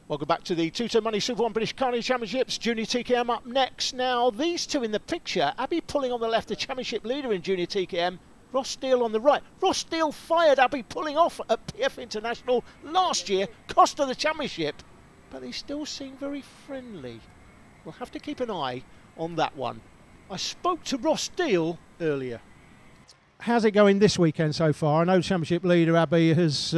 Welcome back to the Two-Ton Money Super 1 British Karting Championships. Jnr TKM up next. Now, these two in the picture. Abby Pulling on the left, the championship leader in Jnr TKM. Ross Steele on the right. Ross Steele fired Abby Pulling off at PF International last year, cost her the championship. But they still seem very friendly. We'll have to keep an eye on that one. I spoke to Ross Steele earlier. How's it going this weekend so far? I know championship leader Abby has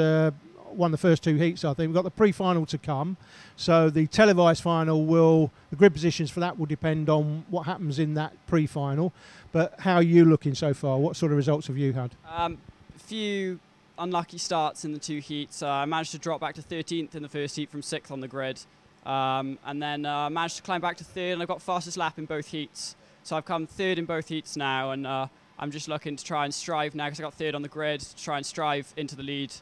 won the first two heats, I think. We've got the pre-final to come, so the televised final the grid positions for that will depend on what happens in that pre-final. But how are you looking so far? What sort of results have you had? A few unlucky starts in the two heats. I managed to drop back to 13th in the first heat from 6th on the grid, and then managed to climb back to 3rd, and I got fastest lap in both heats. So I've come 3rd in both heats now, and I'm just looking to try and strive now, because I got 3rd on the grid, to try and strive into the lead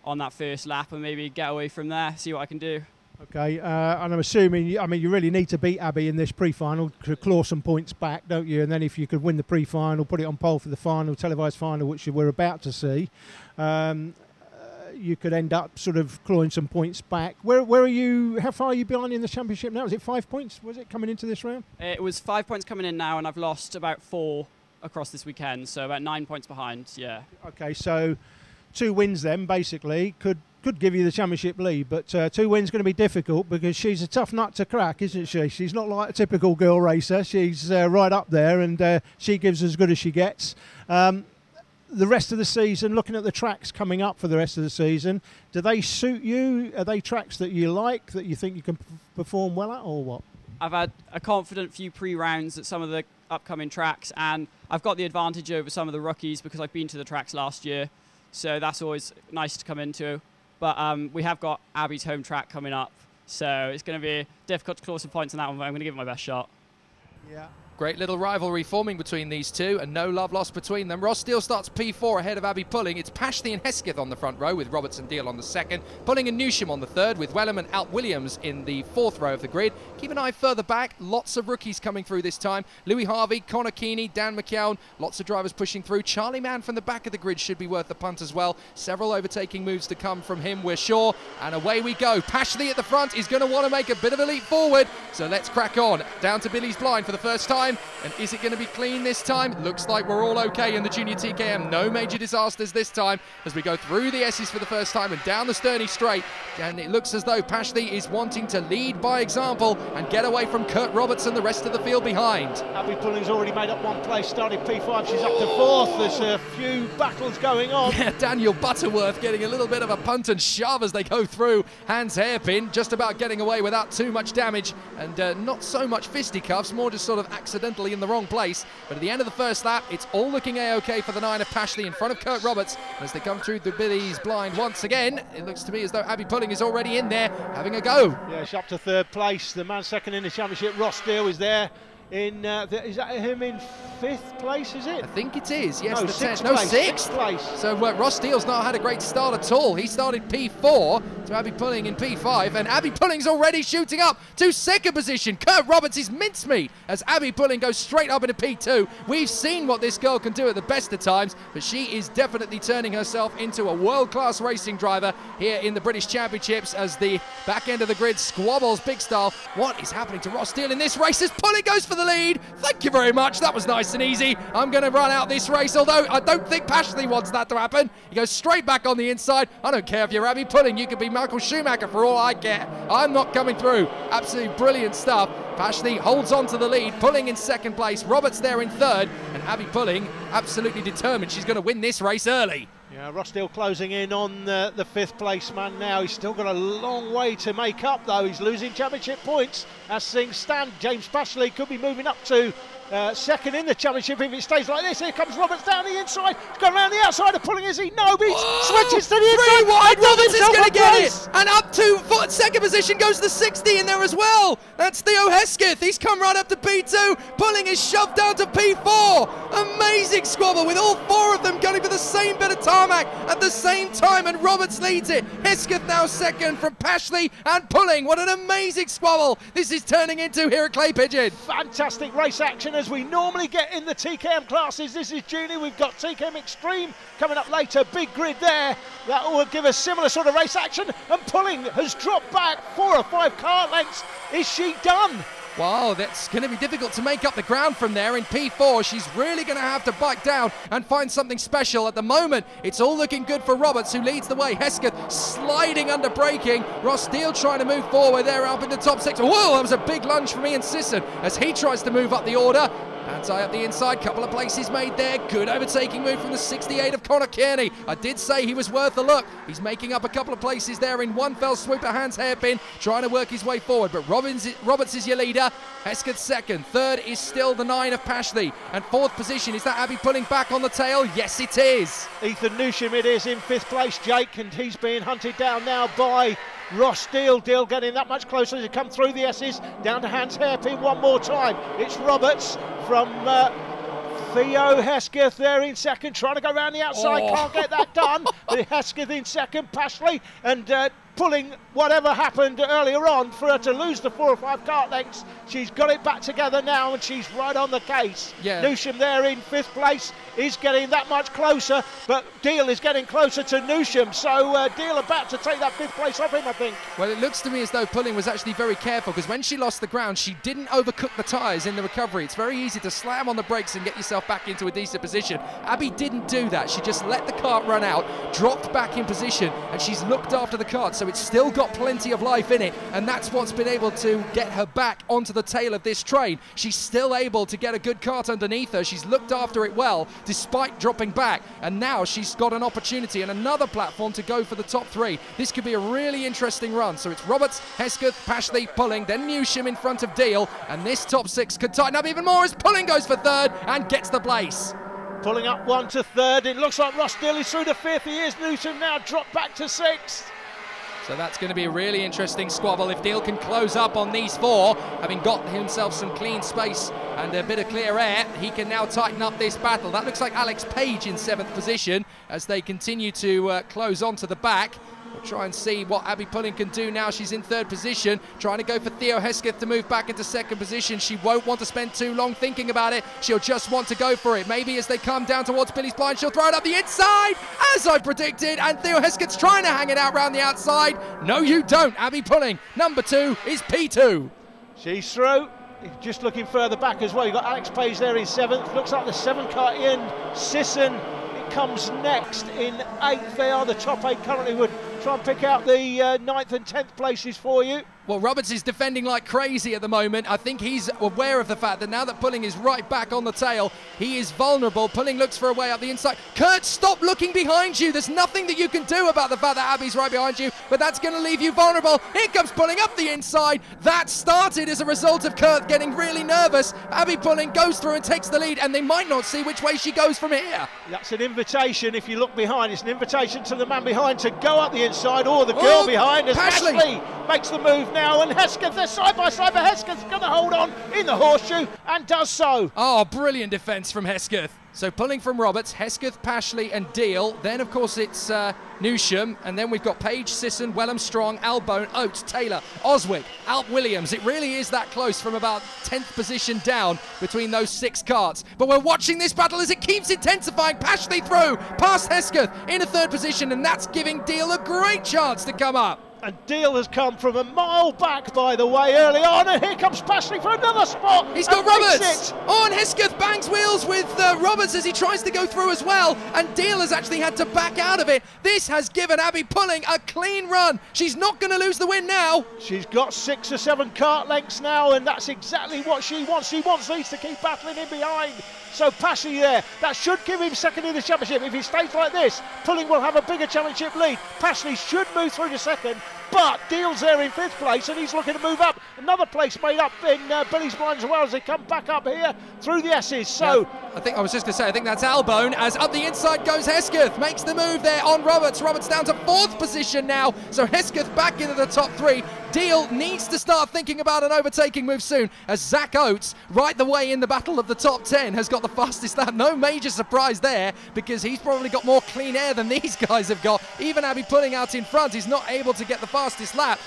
on that first lap and maybe get away from there, see what I can do. Okay, and I'm assuming, I mean, you really need to beat Abby in this pre-final to claw some points back, don't you? And then if you could win the pre-final, put it on pole for the final, televised final, which we're about to see, you could end up sort of clawing some points back. Where are you? How far are you behind in the championship now? Is it 5 points? Was it coming into this round? It was 5 points coming in now, and I've lost about 4 across this weekend, so about 9 points behind. Yeah. Okay, so 2 wins then basically could give you the championship lead, but 2 wins going to be difficult because she's a tough nut to crack, isn't she? She's not like a typical girl racer. She's right up there, and she gives as good as she gets. The rest of the season, looking at the tracks coming up for the rest of the season, do they suit you? Are they tracks that you like, that you think you can perform well at, or what? I've had a confident few pre-rounds at some of the upcoming tracks, and I've got the advantage over some of the rookies because I've been to the tracks last year. So that's always nice to come into. But we have got Abby's home track coming up, so it's going to be difficult to claw some points on that one, but I'm going to give it my best shot. Yeah. Great little rivalry forming between these two, and no love lost between them. Ross Steele starts P4 ahead of Abby Pulling. It's Pashley and Hesketh on the front row, with Roberts and Deal on the second. Pulling and Newsham on the third, with Wellham and Alt Williams in the fourth row of the grid. Keep an eye further back. Lots of rookies coming through this time. Louis Harvey, Connor Keeney, Dan McKeown. Lots of drivers pushing through. Charlie Mann from the back of the grid should be worth the punt as well. Several overtaking moves to come from him, we're sure. And away we go. Pashley at the front is going to want to make a bit of a leap forward. So let's crack on. Down to Billy's blind for the first time. And is it going to be clean this time? Looks like we're all okay in the Jnr TKM. No major disasters this time as we go through the S's for the first time and down the Sterney straight. And it looks as though Pashley is wanting to lead by example and get away from Kurt Roberts and the rest of the field behind. Abby Pulling's already made up one place, started P5, she's up to 4th. There's a few battles going on. Yeah, Daniel Butterworth getting a little bit of a punt and shove as they go through. Hands hairpin, just about getting away without too much damage, and not so much fisticuffs, more just sort of accidentally in the wrong place. But at the end of the first lap, it's all looking a-okay for the 9 of Pashley in front of Kurt Roberts. As they come through the Billy's blind once again, it looks to me as though Abby Pulling is already in there having a go. Yeah, she's up to 3rd place. The man second in the championship, Ross Steele, is there. Is that him in 5th place, is it? I think it is, yes. No, the 6th no, place. 6th place. So Ross Steele's not had a great start at all. He started P4 to Abby Pulling in P5, and Abby Pulling's already shooting up to 2nd position. Kurt Roberts is mincemeat as Abby Pulling goes straight up into P2. We've seen what this girl can do at the best of times, but she is definitely turning herself into a world-class racing driver here in the British Championships as the back end of the grid squabbles big style. What is happening to Ross Steele in this race as Pulling goes for the lead? Thank you very much. That was nice and easy. I'm going to run out this race, although I don't think Pashley wants that to happen. He goes straight back on the inside. I don't care if you're Abby Pulling. You could be Michael Schumacher for all I care. I'm not coming through. Absolutely brilliant stuff. Pashley holds on to the lead. Pulling in 2nd place. Roberts there in 3rd. And Abby Pulling absolutely determined she's going to win this race early. Yeah, Ross Steele closing in on the 5th place man now. He's still got a long way to make up, though. He's losing championship points as things stand. James Pashley could be moving up to 2nd in the championship if it stays like this. Here comes Roberts down the inside. He's going around the outside of Pulling as he switches to the inside. Wide. Roberts is going to get it. And up to 2nd position goes the 60 in there as well. That's Theo Hesketh. He's come right up to P2. Pulling is shoved down to P4. Amazing squabble with all 4 of them going for the same bit of tarmac at the same time, and Roberts leads it. Hesketh now 2nd from Pashley and Pulling. What an amazing squabble. This is is turning into here at Clay Pigeon. Fantastic race action as we normally get in the TKM classes. This is Junior. We've got TKM Extreme coming up later. Big grid there. That will give us similar sort of race action. And Pulling has dropped back 4 or 5 car lengths. Is she done? Wow, that's going to be difficult to make up the ground from there in P4. She's really going to have to bike down and find something special. At the moment, it's all looking good for Roberts, who leads the way. Hesketh sliding under braking. Ross Steele trying to move forward there up in the top 6. Whoa, that was a big lunge from Ian Sisson as he tries to move up the order. Anti up the inside, couple of places made there. Good overtaking move from the 68 of Connor Kearney. I did say he was worth a look. He's making up a couple of places there in one fell swoop. A Hans hairpin, trying to work his way forward. But Roberts is your leader. Hesketh second. Third is still the 9 of Pashley. And fourth position, is that Abby Pulling back on the tail? Yes, it is. Ethan Newsham it is in 5th place, Jake, and he's being hunted down now by Ross Steele. Deal getting that much closer to come through the S's. Down to Hans hairpin one more time. It's Roberts from Theo Hesketh there in second, trying to go around the outside. Can't get that done. But Hesketh in second, Pashley, and Pulling whatever happened earlier on for her to lose the 4 or 5 kart lengths. She's got it back together now and she's right on the case. Yeah. Newsham there in 5th place is getting that much closer, but Deal is getting closer to Newsham, so Deal about to take that 5th place off him, I think. Well, it looks to me as though Pulling was actually very careful, because when she lost the ground, she didn't overcook the tyres in the recovery. It's very easy to slam on the brakes and get yourself back into a decent position. Abby didn't do that. She just let the kart run out, dropped back in position, and she's looked after the kart, so it's still got plenty of life in it, and that's what's been able to get her back onto the tail of this train. She's still able to get a good kart underneath her. She's looked after it well despite dropping back, and now she's got an opportunity and another platform to go for the top 3. This could be a really interesting run. So it's Roberts, Hesketh, Pashley, Pulling, then Newsham in front of Deal, and this top 6 could tighten up even more as Pulling goes for 3rd and gets the place. Pulling up 1 to 3rd. It looks like Ross Steele is through to 5th. He is. Newsham now dropped back to 6th. So that's going to be a really interesting squabble if Deal can close up on these 4, having got himself some clean space and a bit of clear air. He can now tighten up this battle. That looks like Alex Page in 7th position as they continue to close on to the back. We'll try and see what Abby Pulling can do now. She's in 3rd position, trying to go for Theo Hesketh to move back into 2nd position. She won't want to spend too long thinking about it. She'll just want to go for it. Maybe as they come down towards Billy's blind, she'll throw it up the inside, as I predicted, and Theo Hesketh's trying to hang it out round the outside. No, you don't. Abby Pulling, number 2, is P2. She's through. Just looking further back as well. You've got Alex Page there in 7th. Looks like the 7 kart in. Sisson comes next in 8th. They are the top 8 currently. Would try and pick out the 9th and 10th places for you. Well, Roberts is defending like crazy at the moment. I think he's aware of the fact that now that Pulling is right back on the tail, he is vulnerable. Pulling looks for a way up the inside. Kurt, stop looking behind you. There's nothing that you can do about the fact that Abby's right behind you, but that's going to leave you vulnerable. Here comes Pulling up the inside. That started as a result of Kurt getting really nervous. Abby Pulling goes through and takes the lead, and they might not see which way she goes from here. That's an invitation, if you look behind. It's an invitation to the man behind to go up the inside, or the girl behind as Ashley makes the move now, and Hesketh, they're side by side, but Hesketh's going to hold on in the horseshoe and does so. Oh, brilliant defence from Hesketh. So Pulling from Roberts, Hesketh, Pashley and Deal. Then, of course, it's Newsham. And then we've got Page, Sisson, Wellham, Strong, Albone, Oates, Taylor, Oswick, Alp Williams. It really is that close from about 10th position down between those 6 karts. But we're watching this battle as it keeps intensifying. Pashley through, past Hesketh in a 3rd position. And that's giving Deal a great chance to come up. And Deal has come from a mile back, by the way, early on, and here comes Pashley for another spot. He's got Roberts. Oh, and Hesketh bangs wheels with Roberts as he tries to go through as well, and Deal has actually had to back out of it. This has given Abby Pulling a clean run. She's not going to lose the win now. She's got 6 or 7 kart lengths now, and that's exactly what she wants. She wants these to keep battling in behind. So Pashley there, that should give him second in the championship. If he stays like this, Pulling will have a bigger championship lead. Pashley should move through to second, but Deal's there in 5th place, and he's looking to move up. Another place made up in Billy's blind as well as they come back up here through the S's. So yeah, I was just going to say, I think that's Albone, as up the inside goes Hesketh. Makes the move there on Roberts. Roberts down to 4th position now, so Hesketh back into the top 3. Deal needs to start thinking about an overtaking move soon, as Zach Oates, right the way in the battle of the top 10, has got the fastest lap. No major surprise there, because he's probably got more clean air than these guys have got. Even Abby Pulling out in front is not able to get the fastest lap.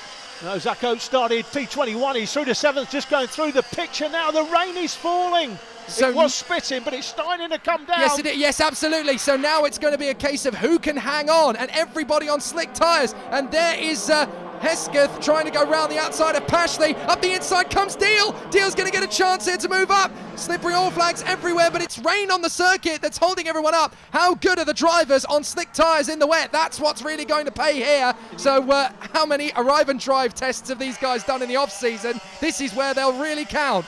No, Zach Oates started P21. He's through the 7th, just going through the picture now. The rain is falling. So it was spitting, but it's starting to come down. Yes, it is. Yes, absolutely. So now it's going to be a case of who can hang on, and everybody on slick tyres. And there is Hesketh trying to go round the outside of Pashley. Up the inside comes Deal. Deal's going to get a chance here to move up. Slippery all flags everywhere, but it's rain on the circuit that's holding everyone up. How good are the drivers on slick tyres in the wet? That's what's really going to pay here. So how many arrive and drive tests have these guys done in the off-season? This is where they'll really count.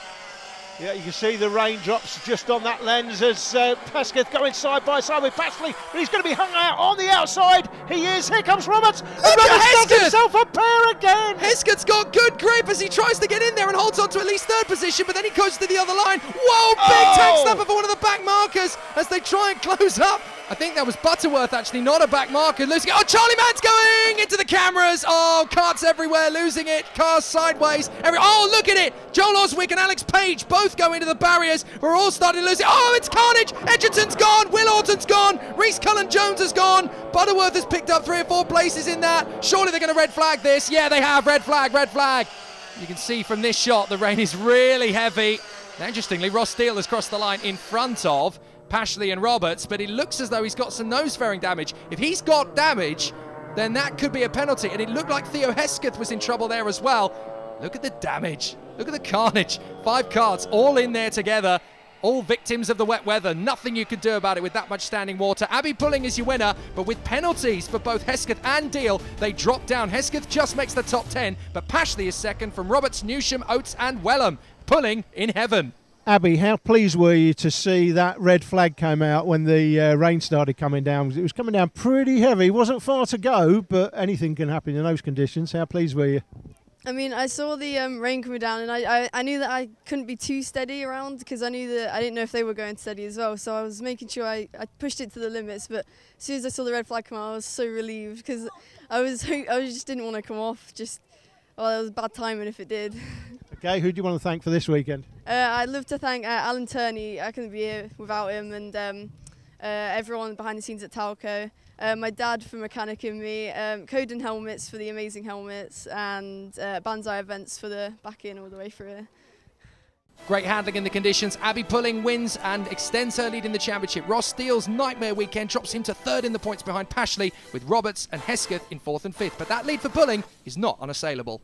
Yeah, you can see the raindrops just on that lens as Hesketh going side by side with Pashley, but he's going to be hung out on the outside. He is. Here comes Roberts. And Roberts does himself a pair again. Hesketh's got good grip as he tries to get in there and holds on to at least 3rd position, but then he goes to the other line. Whoa, big tank snapper for one of the back markers as they try and close up. I think that was Butterworth, actually, not a back marker. Losing it. Oh, Charlie Mann's going into the cameras. Oh, karts everywhere, losing it. Cars sideways. Oh, look at it. Joel Oswick and Alex Page both go into the barriers. We're all starting to lose it. Oh, it's carnage. Edgerton's gone. Will Orton's gone. Reese Cullen-Jones has gone. Butterworth has picked up 3 or 4 places in that. Surely they're going to red flag this. Yeah, they have. Red flag, red flag. You can see from this shot the rain is really heavy. Now, interestingly, Ross Steele has crossed the line in front of Pashley and Roberts, but it looks as though he's got some nose fairing damage. If he's got damage, then that could be a penalty, and it looked like Theo Hesketh was in trouble there as well. Look at the damage. Look at the carnage. 5 karts all in there together, all victims of the wet weather. Nothing you could do about it with that much standing water. Abby Pulling is your winner, but with penalties for both Hesketh and Deal, they drop down. Hesketh just makes the top 10, but Pashley is second from Roberts, Newsham, Oates and Wellham. Pulling in heaven. Abby, how pleased were you to see that red flag came out when the rain started coming down? It was coming down pretty heavy. It wasn't far to go, but anything can happen in those conditions. How pleased were you? I mean, I saw the rain coming down, and I knew that I couldn't be too steady around because I knew that I didn't know if they were going steady as well. So I was making sure I pushed it to the limits. But as soon as I saw the red flag come out, I was so relieved because I just didn't want to come off. Well, it was bad timing if it did. Okay, who do you want to thank for this weekend? I'd love to thank Alan Turney. I couldn't be here without him, and everyone behind the scenes at Talco. My dad for mechanicking me, Coden Helmets for the amazing helmets, and Banzai Events for the back-in all the way through. Great handling in the conditions. Abby Pulling wins and extends her lead in the championship. Ross Steele's nightmare weekend drops him to 3rd in the points behind Pashley, with Roberts and Hesketh in 4th and 5th. But that lead for Pulling is not unassailable.